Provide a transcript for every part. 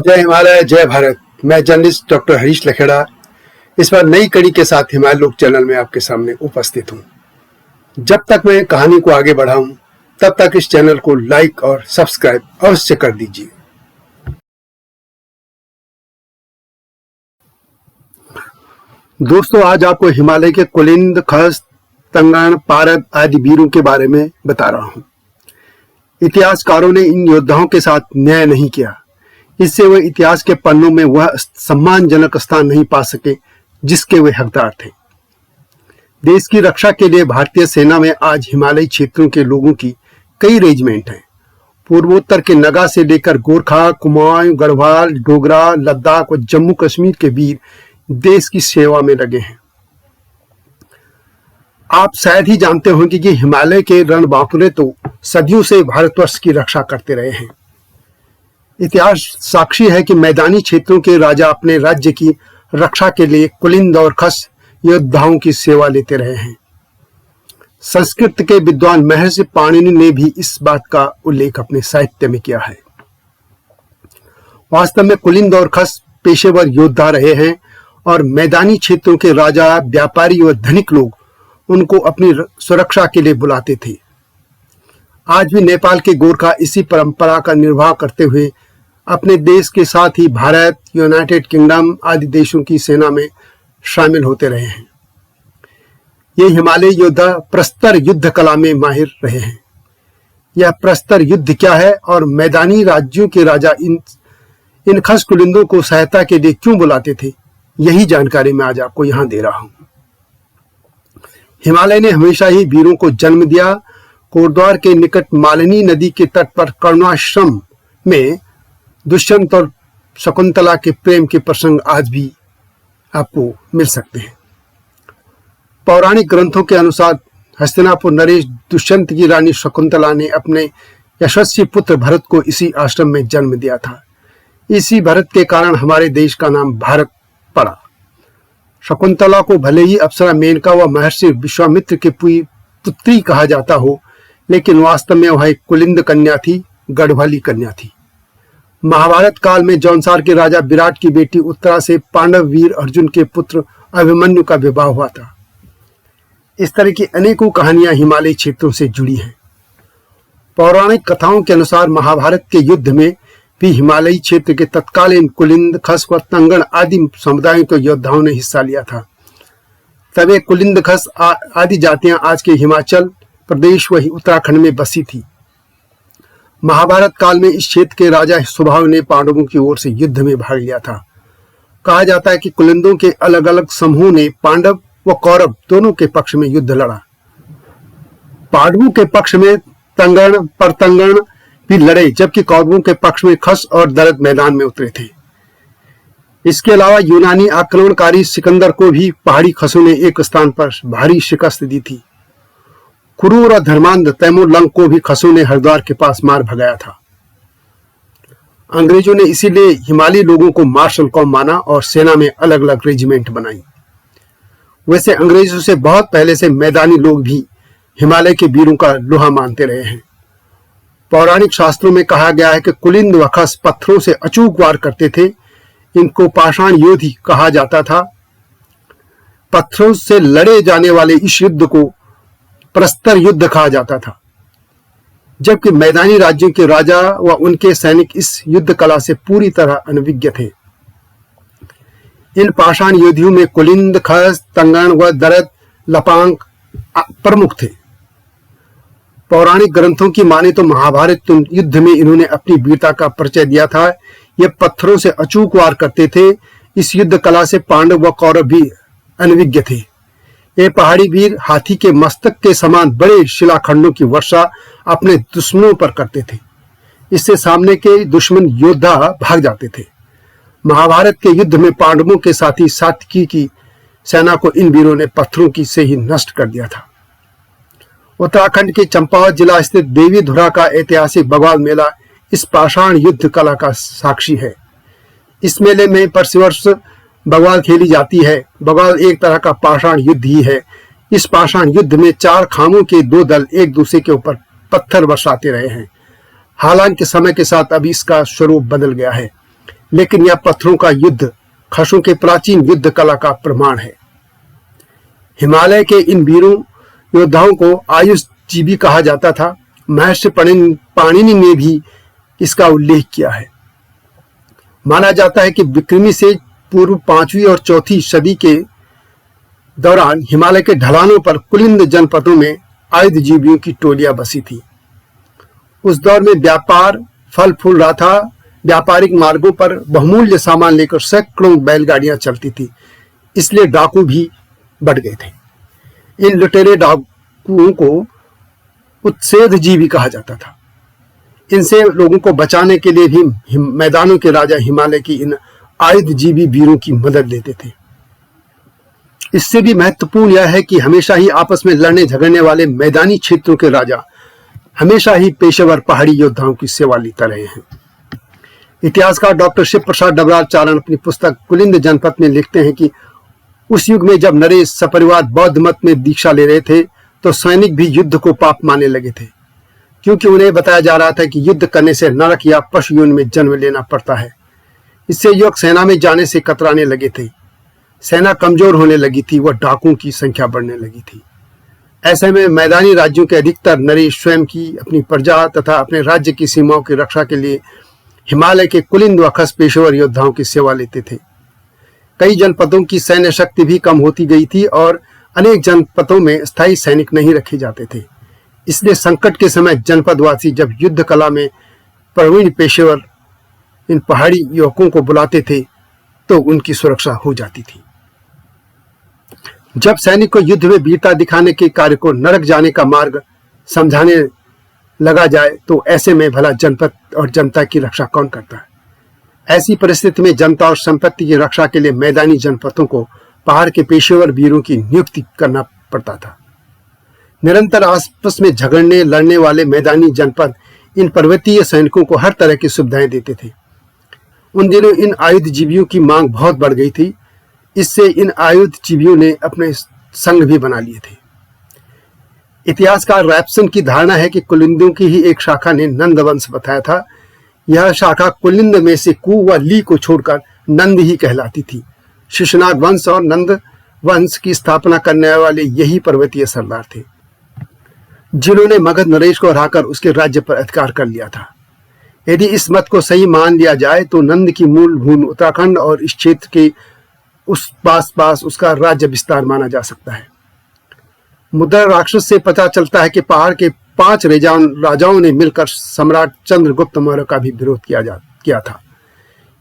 जय हिमालय, जय भारत। मैं जर्नलिस्ट डॉक्टर हरीश लखेड़ा इस बार नई कड़ी के साथ हिमालय लोक चैनल में आपके सामने उपस्थित हूं। जब तक मैं कहानी को आगे बढ़ाऊं तब तक इस चैनल को लाइक और सब्सक्राइब अवश्य कर दीजिए। दोस्तों, आज आपको हिमालय के कुलिंद, खस, तंगण, पारद आदि वीरों के बारे में बता रहा हूं। इतिहासकारों ने इन योद्धाओं के साथ न्याय नहीं किया, इससे वे इतिहास के पन्नों में वह सम्मानजनक स्थान नहीं पा सके जिसके वे हकदार थे। देश की रक्षा के लिए भारतीय सेना में आज हिमालयी क्षेत्रों के लोगों की कई रेजिमेंट हैं। पूर्वोत्तर के नगा से लेकर गोरखा, कुमाऊं, गढ़वाल, डोगरा, लद्दाख और जम्मू कश्मीर के वीर देश की सेवा में लगे हैं। आप शायद ही जानते होंगे कि हिमालय के रणबांकुरे तो सदियों से भारतवर्ष की रक्षा करते रहे हैं। इतिहास साक्षी है कि मैदानी क्षेत्रों के राजा अपने राज्य की रक्षा के लिए कुलिंद और खस योद्धाओं की सेवा लेते रहे हैं। संस्कृत के विद्वान महर्षि पाणिनि ने भी इस बात का उल्लेख अपने साहित्य में किया है। वास्तव में कुलिंद और खस पेशेवर योद्धा रहे हैं और मैदानी क्षेत्रों के राजा, व्यापारी और धनिक लोग उनको अपनी सुरक्षा के लिए बुलाते थे। आज भी नेपाल के गोरखा इसी परंपरा का निर्वाह करते हुए अपने देश के साथ ही भारत, यूनाइटेड किंगडम आदि देशों की सेना में शामिल होते रहे हैं। ये हिमालयी योद्धा प्रस्तर युद्ध कला में माहिर रहे हैं। यह प्रस्तर युद्ध क्या है और मैदानी राज्यों के राजा इन खस कुलिंदों को सहायता के लिए क्यों बुलाते थे, यही जानकारी मैं आज आपको यहाँ दे रहा हूँ। हिमालय ने हमेशा ही वीरों को जन्म दिया। कोटद्वार के निकट मालिनी नदी के तट पर करुणाश्रम में दुष्यंत और शकुंतला के प्रेम के प्रसंग आज भी आपको मिल सकते हैं। पौराणिक ग्रंथों के अनुसार हस्तिनापुर नरेश दुष्यंत की रानी शकुंतला ने अपने यशस्वी पुत्र भरत को इसी आश्रम में जन्म दिया था। इसी भरत के कारण हमारे देश का नाम भारत पड़ा। शकुंतला को भले ही अप्सरा मेनका व महर्षि विश्वामित्र की पुत्री कहा जाता हो, लेकिन वास्तव में वह एक कुलिंद कन्या थी, गढ़वाली कन्या थी। महाभारत काल में जौनसार के राजा विराट की बेटी उत्तरा से पांडव वीर अर्जुन के पुत्र अभिमन्यु का विवाह हुआ था। इस तरह की अनेकों कहानियां हिमालयी क्षेत्रों से जुड़ी हैं। पौराणिक कथाओं के अनुसार महाभारत के युद्ध में भी हिमालयी क्षेत्र के तत्कालीन कुलिंद, खस व तंगण आदि समुदायों के योद्धाओं ने हिस्सा लिया था। तब कुलिंद, खस आदि जातियां आज के हिमाचल प्रदेश व उत्तराखंड में बसी थी। महाभारत काल में इस क्षेत्र के राजा सुबाहु ने पांडवों की ओर से युद्ध में भाग लिया था। कहा जाता है कि कुलिंदों के अलग अलग समूहों ने पांडव व कौरव दोनों के पक्ष में युद्ध लड़ा। पांडवों के पक्ष में तंगण, परतंगण भी लड़े, जबकि कौरवों के पक्ष में खस और दरद मैदान में उतरे थे। इसके अलावा यूनानी आक्रमणकारी सिकंदर को भी पहाड़ी खसों ने एक स्थान पर भारी शिकस्त दी थी। क्रूर और धर्मांध तैमूर को भी खसों ने हरिद्वार के पास मार भगाया था। अंग्रेजों ने इसीलिए हिमालयी लोगों को मार्शल कॉम माना और सेना में अलग अलग रेजिमेंट बनाई। वैसे अंग्रेजों से बहुत पहले से मैदानी लोग भी हिमालय के वीरों का लोहा मानते रहे हैं। पौराणिक शास्त्रों में कहा गया है कि कुलिंद व खस पत्थरों से अचूक वार करते थे। इनको पाषाण योद्धि कहा जाता था। पत्थरों से लड़े जाने वाले इस युद्ध को प्रस्तर युद्ध कहा जाता था, जबकि मैदानी राज्यों के राजा व उनके सैनिक इस युद्ध कला से पूरी तरह अनभिज्ञ थे। इन पाषाण योद्धियों में कुलिंद, खस, तंगण व दरद, लपांग प्रमुख थे। पौराणिक ग्रंथों की माने तो महाभारत युद्ध में इन्होंने अपनी वीरता का परिचय दिया था। ये पत्थरों से अचूक वार करते थे। इस युद्ध कला से पांडव व कौरव भी अनभिज्ञ थे। ये पहाड़ी वीर हाथी के मस्तक के समान बड़े शिलाखंडों की वर्षा अपने दुश्मनों पर करते थे। इससे सामने के दुश्मन योद्धा भाग जाते थे। महाभारत के युद्ध में पांडवों के साथी सात्यकी की सेना को इन वीरों ने पत्थरों की से ही नष्ट कर दिया था। उत्तराखंड के चंपावत जिला स्थित देवी धुरा का ऐतिहासिक बगवाल मेला इस पाषाण युद्ध कला का साक्षी है। इस मेले में प्रतिवर्ष बगवाल खेली जाती है। बगवाल एक तरह का पाषाण युद्ध ही है। इस पाषाण युद्ध में 4 खामों के 2 दल एक दूसरे के ऊपर पत्थर बरसाते रहे हैं। हालांकि समय के साथ अब इसका स्वरूप बदल गया है। लेकिन यह पत्थरों का युद्ध खसों के प्राचीन युद्ध कला का प्रमाण है। हिमालय के इन वीरों योद्धाओं को आयुषजीवी कहा जाता था। महर्षि पाणिनि ने भी इसका उल्लेख किया है। माना जाता है कि विक्रमी से पूर्व 5वीं और 4वीं सदी के दौरान हिमालय के ढलानों पर कुलिंद जनपदों में आयुधजीवियों की टोलियां बसी थी। उस दौर में व्यापार फल फूल रहा था। व्यापारिक मार्गों पर बहुमूल्य सामान लेकर सैकड़ों बैलगाड़ियां चलती थी, इसलिए डाकू भी बढ़ गए थे। इन लुटेरे डाकुओं को उत्सेधजीवी कहा जाता था। इनसे लोगों को बचाने के लिए भी मैदानों के राजा हिमालय की इन आयुधजीवी वीरों की मदद लेते थे। इससे भी महत्वपूर्ण यह है कि हमेशा ही आपस में लड़ने झगड़ने वाले मैदानी क्षेत्रों के राजा हमेशा ही पेशेवर पहाड़ी योद्धाओं की सेवा लेते रहे हैं। इतिहासकार डॉक्टर शिव प्रसाद डबराल चारण अपनी पुस्तक कुलिंद जनपद में लिखते हैं कि उस युग में जब नरेश सपरिवार बौद्ध मत में दीक्षा ले रहे थे तो सैनिक भी युद्ध को पाप मानने लगे थे, क्योंकि उन्हें बताया जा रहा था कि युद्ध करने से नरक या पशु योनि में जन्म लेना पड़ता है। इससे युवक सेना में जाने से कतराने लगे थे। सेना कमजोर होने लगी थी, वह डाकुओं की संख्या बढ़ने लगी थी। ऐसे में मैदानी राज्यों के अधिकतर नरेश स्वयं की, अपनी प्रजा तथा अपने राज्य की सीमाओं की रक्षा के लिए हिमालय के कुलिंद व खस पेशेवर योद्धाओं की सेवा लेते थे। कई जनपदों की सैन्य शक्ति भी कम होती गई थी और अनेक जनपदों में स्थायी सैनिक नहीं रखे जाते थे। इसलिए संकट के समय जनपदवासी जब युद्ध कला में प्रवीण पेशेवर इन पहाड़ी युवकों को बुलाते थे तो उनकी सुरक्षा हो जाती थी। जब सैनिक को युद्ध में वीरता दिखाने के कार्य को नरक जाने का मार्ग समझाने लगा जाए तो ऐसे में भला जनपद और जनता की रक्षा कौन करता है। ऐसी परिस्थिति में जनता और संपत्ति की रक्षा के लिए मैदानी जनपदों को पहाड़ के पेशेवर वीरों की नियुक्ति करना पड़ता था। निरंतर आपस में झगड़ने लड़ने वाले मैदानी जनपद इन पर्वतीय सैनिकों को हर तरह की सुविधाएं देते थे। उन दिनों इन आयुधजीवियों की मांग बहुत बढ़ गई थी। इससे इन आयुधजीवियों ने अपने संघ भी बना लिए थे। इतिहासकार रैप्सन की धारणा है कि कुलिंदों की ही एक शाखा ने नंद वंश बताया था। यह शाखा कुलिंद में से कु व ली को छोड़कर नंद ही कहलाती थी। शिशुनाग वंश और नंद वंश की स्थापना करने वाले यही पर्वतीय सरदार थे, जिन्होंने मगध नरेश को हराकर उसके राज्य पर अधिकार कर लिया था। यदि इस मत को सही मान लिया जाए तो नंद की मूल भूमि उत्तराखंड और इस क्षेत्र के उस पास उसका राज्य विस्तार माना जा सकता है। मुद्रा राक्षस से पता चलता है कि पहाड़ के 5 राजाओं ने मिलकर सम्राट चंद्रगुप्त मौर्य का भी विरोध किया था।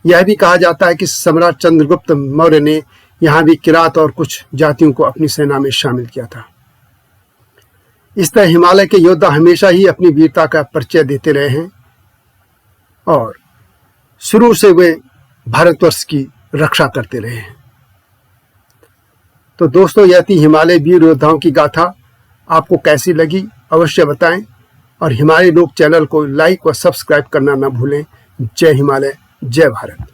यह भी कहा जाता है कि सम्राट चंद्रगुप्त मौर्य ने यहाँ भी किरात और कुछ जातियों को अपनी सेना में शामिल किया था। इस तरह हिमालय के योद्धा हमेशा ही अपनी वीरता का परिचय देते रहे हैं और शुरू से वे भारतवर्ष की रक्षा करते रहे हैं। तो दोस्तों, यह थी हिमालय वीर योद्धाओं की गाथा। आपको कैसी लगी अवश्य बताएं और हिमालय लोक चैनल को लाइक व सब्सक्राइब करना न भूलें। जय हिमालय, जय भारत।